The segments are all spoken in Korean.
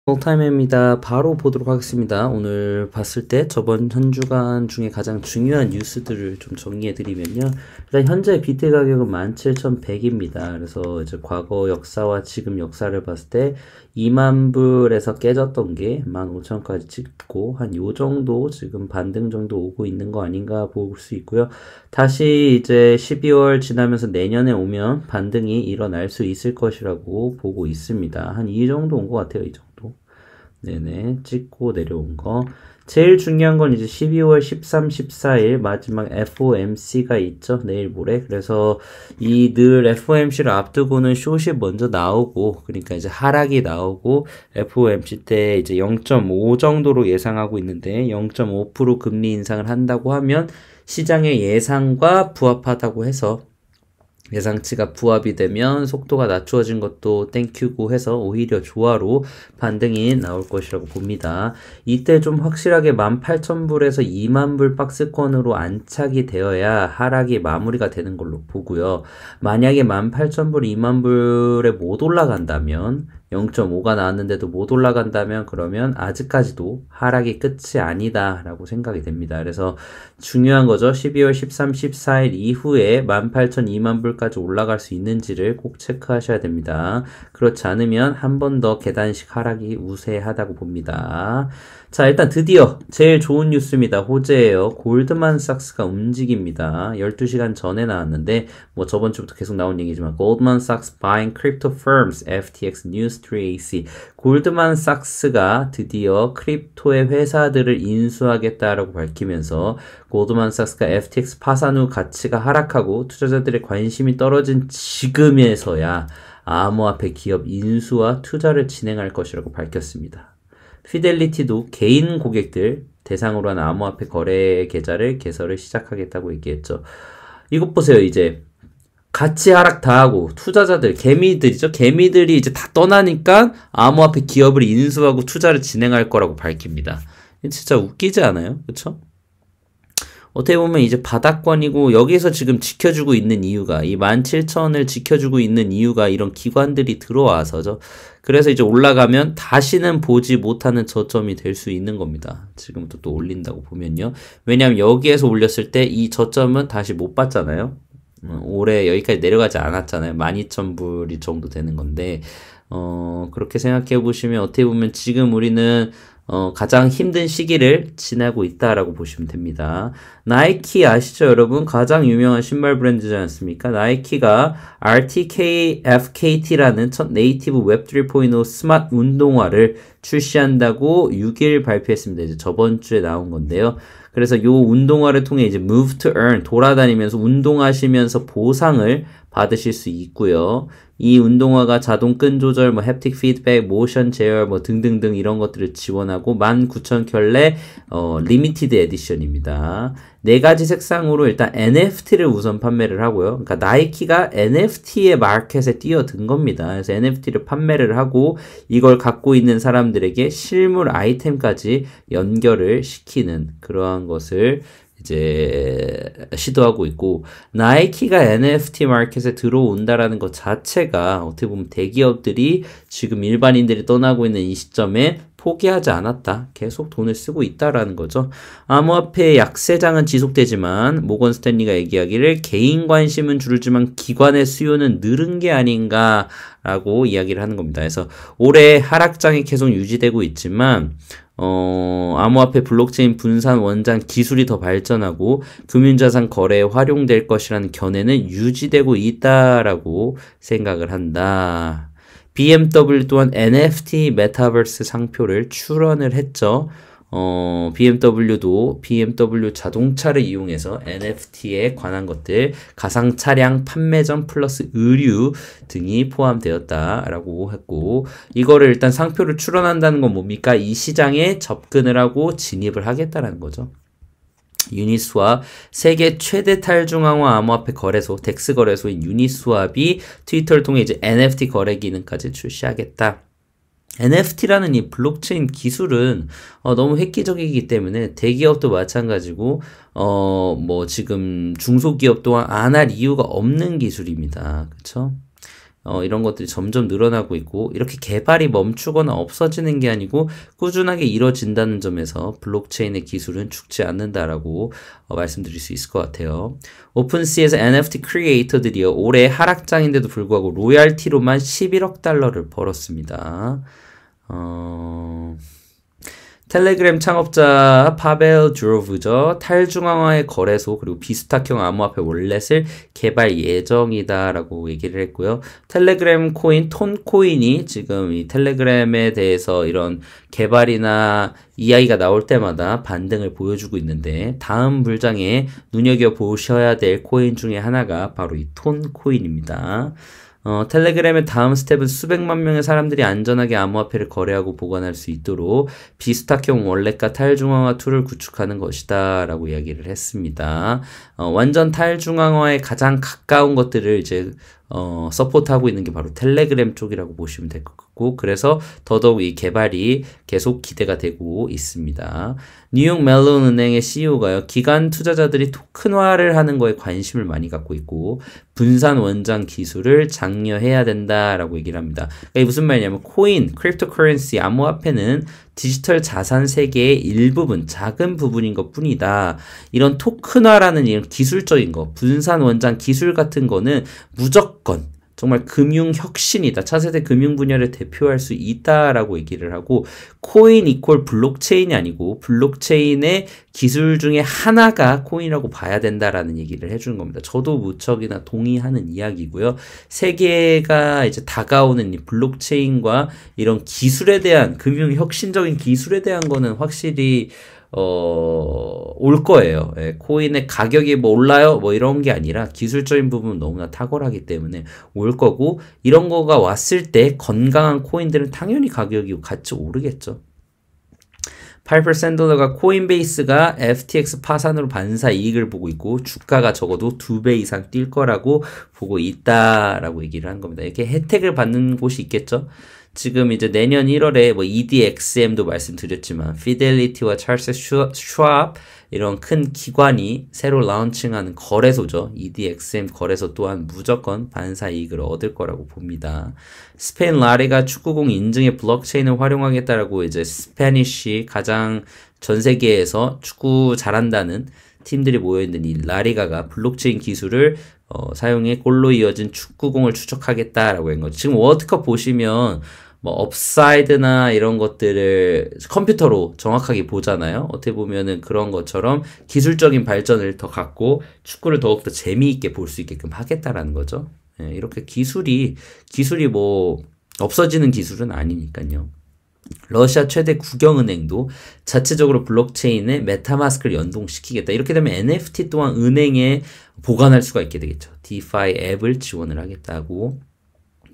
올타임입니다. 바로 보도록 하겠습니다. 오늘 봤을 때 저번 한 주간 중에 가장 중요한 뉴스들을 좀 정리해드리면요. 일단 현재 비트 가격은 17,100입니다. 그래서 이제 과거 역사와 지금 역사를 봤을 때 2만 불에서 깨졌던 게 15,000까지 찍고 한 요 정도 지금 반등 정도 오고 있는 거 아닌가 볼 수 있고요. 다시 이제 12월 지나면서 내년에 오면 반등이 일어날 수 있을 것이라고 보고 있습니다. 한 이 정도 온 것 같아요. 이 정도. 네네, 찍고 내려온 거. 제일 중요한 건 이제 12월 13, 14일 마지막 FOMC가 있죠. 내일 모레. 그래서 이 늘 FOMC를 앞두고는 숏이 먼저 나오고, 그러니까 이제 하락이 나오고, FOMC 때 이제 0.5 정도로 예상하고 있는데, 0.5% 금리 인상을 한다고 하면 시장의 예상과 부합하다고 해서 예상치가 부합이 되면 속도가 낮추어진 것도 땡큐고 해서 오히려 조화로 반등이 나올 것이라고 봅니다. 이때 좀 확실하게 18,000불에서 20,000불 박스권으로 안착이 되어야 하락이 마무리가 되는 걸로 보고요. 만약에 18,000불, 20,000불에 못 올라간다면 0.5가 나왔는데도 못 올라간다면 그러면 아직까지도 하락이 끝이 아니다 라고 생각이 됩니다. 그래서 중요한 거죠. 12월 13, 14일 이후에 18,000, 20,000불까지 올라갈 수 있는지를 꼭 체크하셔야 됩니다. 그렇지 않으면 한 번 더 계단식 하락이 우세하다고 봅니다. 자, 일단 드디어 제일 좋은 뉴스입니다. 호재예요. 골드만삭스가 움직입니다. 12시간 전에 나왔는데 뭐 저번 주부터 계속 나온 얘기지만 Goldman Sachs buying crypto firms FTX News 3AC. 골드만삭스가 드디어 크립토의 회사들을 인수하겠다라고 밝히면서 골드만삭스가 FTX 파산 후 가치가 하락하고 투자자들의 관심이 떨어진 지금에서야 암호화폐 기업 인수와 투자를 진행할 것이라고 밝혔습니다. 피델리티도 개인 고객들 대상으로 한 암호화폐 거래 계좌를 개설을 시작하겠다고 얘기했죠. 이것 보세요. 이제 가치 하락 다 하고 투자자들, 개미들이죠. 개미들이 이제 다 떠나니까 암호화폐 기업을 인수하고 투자를 진행할 거라고 밝힙니다. 진짜 웃기지 않아요? 그쵸? 어떻게 보면 이제 바닥권이고 여기서 지금 지켜주고 있는 이유가 이 17,000을 지켜주고 있는 이유가 이런 기관들이 들어와서죠. 그래서 이제 올라가면 다시는 보지 못하는 저점이 될 수 있는 겁니다. 지금부터 또 올린다고 보면요. 왜냐하면 여기에서 올렸을 때 이 저점은 다시 못 봤잖아요. 올해 여기까지 내려가지 않았잖아요. 12,000불이 정도 되는 건데 그렇게 생각해 보시면 어떻게 보면 지금 우리는 가장 힘든 시기를 지나고 있다라고 보시면 됩니다. 나이키 아시죠, 여러분? 가장 유명한 신발 브랜드지 않습니까? 나이키가 RTKFKT라는 첫 네이티브 웹 3.0 스마트 운동화를 출시한다고 6일 발표했습니다. 이제 저번 주에 나온 건데요. 그래서 요 운동화를 통해 이제 move to earn, 돌아다니면서 운동하시면서 보상을 받으실 수 있고요. 이 운동화가 자동 끈 조절, 뭐 햅틱 피드백, 모션 제어, 뭐 등등등 이런 것들을 지원하고 19,000켤레 리미티드 에디션입니다. 네 가지 색상으로 일단 NFT를 우선 판매를 하고요. 그러니까 나이키가 NFT의 마켓에 뛰어든 겁니다. 그래서 NFT를 판매를 하고 이걸 갖고 있는 사람들에게 실물 아이템까지 연결을 시키는 그러한 것을 이제 시도하고 있고, 나이키가 NFT 마켓에 들어온다라는 것 자체가 어떻게 보면 대기업들이 지금 일반인들이 떠나고 있는 이 시점에 포기하지 않았다. 계속 돈을 쓰고 있다라는 거죠. 암호화폐 약세장은 지속되지만 모건 스탠리가 얘기하기를 개인 관심은 줄지만 기관의 수요는 늘은 게 아닌가라고 이야기를 하는 겁니다. 그래서 올해 하락장이 계속 유지되고 있지만 암호화폐 블록체인 분산 원장 기술이 더 발전하고 금융자산 거래에 활용될 것이라는 견해는 유지되고 있다라고 생각을 한다. BMW 또한 NFT 메타버스 상표를 출원을 했죠. BMW도 BMW 자동차를 이용해서 NFT에 관한 것들, 가상 차량 판매점 플러스 의류 등이 포함되었다라고 했고, 이거를 일단 상표를 출원한다는 건 뭡니까? 이 시장에 접근을 하고 진입을 하겠다라는 거죠. 유니스왑, 세계 최대 탈중앙화 암호화폐 거래소, 덱스 거래소인 유니스왑이 트위터를 통해 이제 NFT 거래 기능까지 출시하겠다. NFT라는 이 블록체인 기술은 너무 획기적이기 때문에 대기업도 마찬가지고 뭐 지금 중소기업 또한 안 할 이유가 없는 기술입니다. 그쵸? 이런 것들이 점점 늘어나고 있고 이렇게 개발이 멈추거나 없어지는 게 아니고 꾸준하게 이뤄진다는 점에서 블록체인의 기술은 죽지 않는다라고 말씀드릴 수 있을 것 같아요. 오픈시에서 NFT 크리에이터들이요 올해 하락장인데도 불구하고 로얄티로만 11억 달러를 벌었습니다. 텔레그램 창업자 파벨 드로브죠. 탈중앙화의 거래소 그리고 비스탁형 암호화폐 월렛을 개발 예정이다라고 얘기를 했고요. 텔레그램 코인 톤코인이 지금 이 텔레그램에 대해서 이런 개발이나 이야기가 나올 때마다 반등을 보여주고 있는데 다음 불장에 눈여겨보셔야 될 코인 중에 하나가 바로 이 톤코인입니다. 텔레그램의 다음 스텝은 수백만 명의 사람들이 안전하게 암호화폐를 거래하고 보관할 수 있도록 비스탁형 월렛과 탈중앙화 툴을 구축하는 것이다 라고 이야기를 했습니다. 완전 탈중앙화에 가장 가까운 것들을 이제 서포트하고 있는 게 바로 텔레그램 쪽이라고 보시면 될 것 같고 그래서 더더욱 이 개발이 계속 기대가 되고 있습니다. 뉴욕 멜론 은행의 CEO가요. 기관 투자자들이 토큰화를 하는 거에 관심을 많이 갖고 있고 분산 원장 기술을 장려해야 된다라고 얘기를 합니다. 이게 무슨 말이냐면 코인, 크립토커런시, 암호화폐는 디지털 자산 세계의 일부분, 작은 부분인 것 뿐이다. 이런 토큰화라는 이런 기술적인 거, 분산 원장 기술 같은 거는 무조건 정말 금융 혁신이다. 차세대 금융 분야를 대표할 수 있다라고 얘기를 하고 코인 이퀄 블록체인이 아니고 블록체인의 기술 중에 하나가 코인이라고 봐야 된다라는 얘기를 해주는 겁니다. 저도 무척이나 동의하는 이야기고요. 세계가 이제 다가오는 이 블록체인과 이런 기술에 대한 금융 혁신적인 기술에 대한 거는 확실히 올 거예요. 예, 코인의 가격이 뭐 올라요? 뭐 이런 게 아니라 기술적인 부분은 너무나 탁월하기 때문에 올 거고 이런 거가 왔을 때 건강한 코인들은 당연히 가격이 같이 오르겠죠. 파이퍼 샌들러가 코인베이스가 FTX 파산으로 반사 이익을 보고 있고 주가가 적어도 2배 이상 뛸 거라고 보고 있다라고 얘기를 한 겁니다. 이렇게 혜택을 받는 곳이 있겠죠. 지금 이제 내년 1월에 뭐 EDXM도 말씀드렸지만 피델리티와 찰스 슈왑 이런 큰 기관이 새로 라운칭하는 거래소죠. EDXM 거래소 또한 무조건 반사 이익을 얻을 거라고 봅니다. 스페인 라리가 축구공 인증의 블록체인을 활용하겠다라고 이제 스페니쉬 가장 전 세계에서 축구 잘한다는 팀들이 모여있는 이 라리가가 블록체인 기술을 사용해 골로 이어진 축구공을 추적하겠다라고 한 거죠. 지금 월드컵 보시면 뭐 업사이드나 이런 것들을 컴퓨터로 정확하게 보잖아요. 어떻게 보면은 그런 것처럼 기술적인 발전을 더 갖고 축구를 더욱더 재미있게 볼 수 있게끔 하겠다라는 거죠. 예, 이렇게 기술이 뭐 없어지는 기술은 아니니까요. 러시아 최대 국영은행도 자체적으로 블록체인에 메타마스크를 연동시키겠다. 이렇게 되면 NFT 또한 은행에 보관할 수가 있게 되겠죠. DeFi 앱을 지원을 하겠다고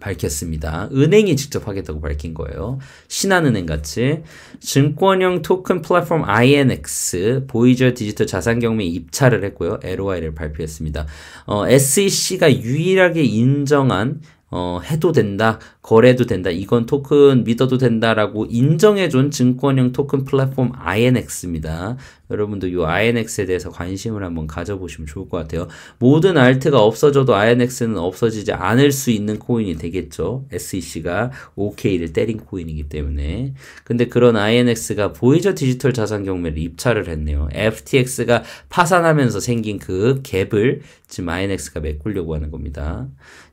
밝혔습니다. 은행이 직접 하겠다고 밝힌 거예요. 신한은행 같이 증권형 토큰 플랫폼 INX 보이저 디지털 자산경매에 입찰을 했고요. LOI를 발표했습니다. SEC가 유일하게 인정한 해도 된다, 거래도 된다, 이건 토큰 믿어도 된다라고 인정해준 증권형 토큰 플랫폼 INX입니다. 여러분도 이 INX에 대해서 관심을 한번 가져보시면 좋을 것 같아요. 모든 알트가 없어져도 INX는 없어지지 않을 수 있는 코인이 되겠죠. SEC가 OK를 때린 코인이기 때문에. 근데 그런 INX가 보이저 디지털 자산 경매를 입찰을 했네요. FTX가 파산하면서 생긴 그 갭을 지금 INX가 메꾸려고 하는 겁니다.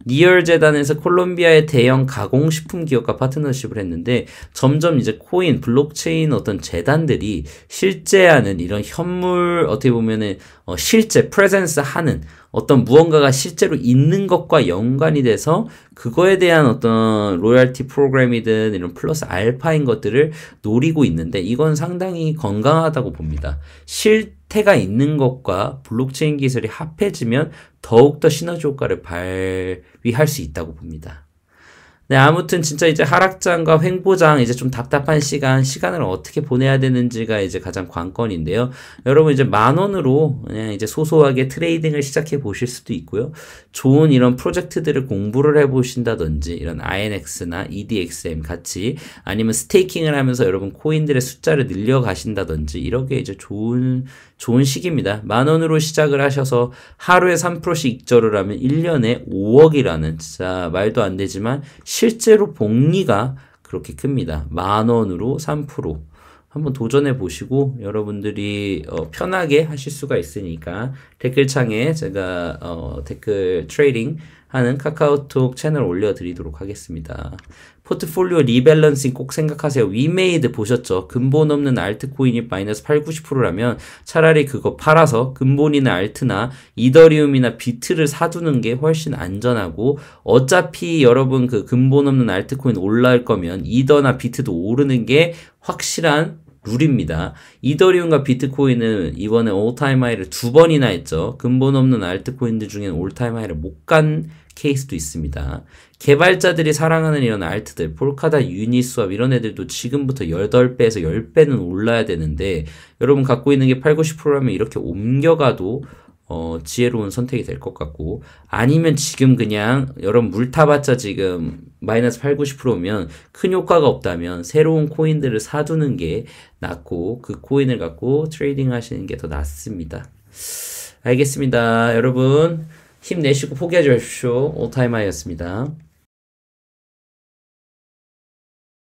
니얼 재단에서 콜롬비아의 대형 가공식품 기업과 파트너십을 했는데 점점 이제 코인, 블록체인 어떤 재단들이 실제하는 이런 현물 어떻게 보면은 실제 프레젠스 하는 어떤 무언가가 실제로 있는 것과 연관이 돼서 그거에 대한 어떤 로열티 프로그램이든 이런 플러스 알파인 것들을 노리고 있는데 이건 상당히 건강하다고 봅니다. 실태가 있는 것과 블록체인 기술이 합해지면 더욱더 시너지 효과를 발휘할 수 있다고 봅니다. 네, 아무튼 진짜 이제 하락장과 횡보장 이제 좀 답답한 시간을 어떻게 보내야 되는지가 이제 가장 관건인데요. 여러분 이제 10,000원으로 그냥 이제 소소하게 트레이딩을 시작해 보실 수도 있고요. 좋은 이런 프로젝트들을 공부를 해 보신다든지 이런 INX나 EDXM 같이 아니면 스테이킹을 하면서 여러분 코인들의 숫자를 늘려 가신다든지 이렇게 이제 좋은 좋은 시기입니다. 10,000원으로 시작을 하셔서 하루에 3%씩 익절을 하면 1년에 5억이라는 진짜 말도 안 되지만 실제로 복리가 그렇게 큽니다. 10,000원으로 3%. 한번 도전해 보시고 여러분들이 편하게 하실 수가 있으니까 댓글창에 제가 댓글 트레이딩 하는 카카오톡 채널 올려드리도록 하겠습니다. 포트폴리오 리밸런싱 꼭 생각하세요. 위메이드 보셨죠? 근본 없는 알트코인이 마이너스 8, 90%라면 차라리 그거 팔아서 근본이나 알트나 이더리움이나 비트를 사두는 게 훨씬 안전하고 어차피 여러분 그 근본 없는 알트코인 올라올 거면 이더나 비트도 오르는 게 확실한 룰입니다. 이더리움과 비트코인은 이번에 올타임 하이를 2번이나 했죠. 근본 없는 알트코인들 중에는 올타임 하이를 못 간 케이스도 있습니다. 개발자들이 사랑하는 이런 알트들, 폴카다, 유니스왑 이런 애들도 지금부터 8배에서 10배는 올라야 되는데 여러분 갖고 있는 게 8, 90%라면 이렇게 옮겨가도 지혜로운 선택이 될 것 같고 아니면 지금 그냥 여러분 물 타봤자 지금 마이너스 8, 90%면 큰 효과가 없다면 새로운 코인들을 사두는 게 낫고 그 코인을 갖고 트레이딩 하시는 게 더 낫습니다. 알겠습니다. 여러분 힘내시고 포기하지 마십시오. 올타임 하이였습니다.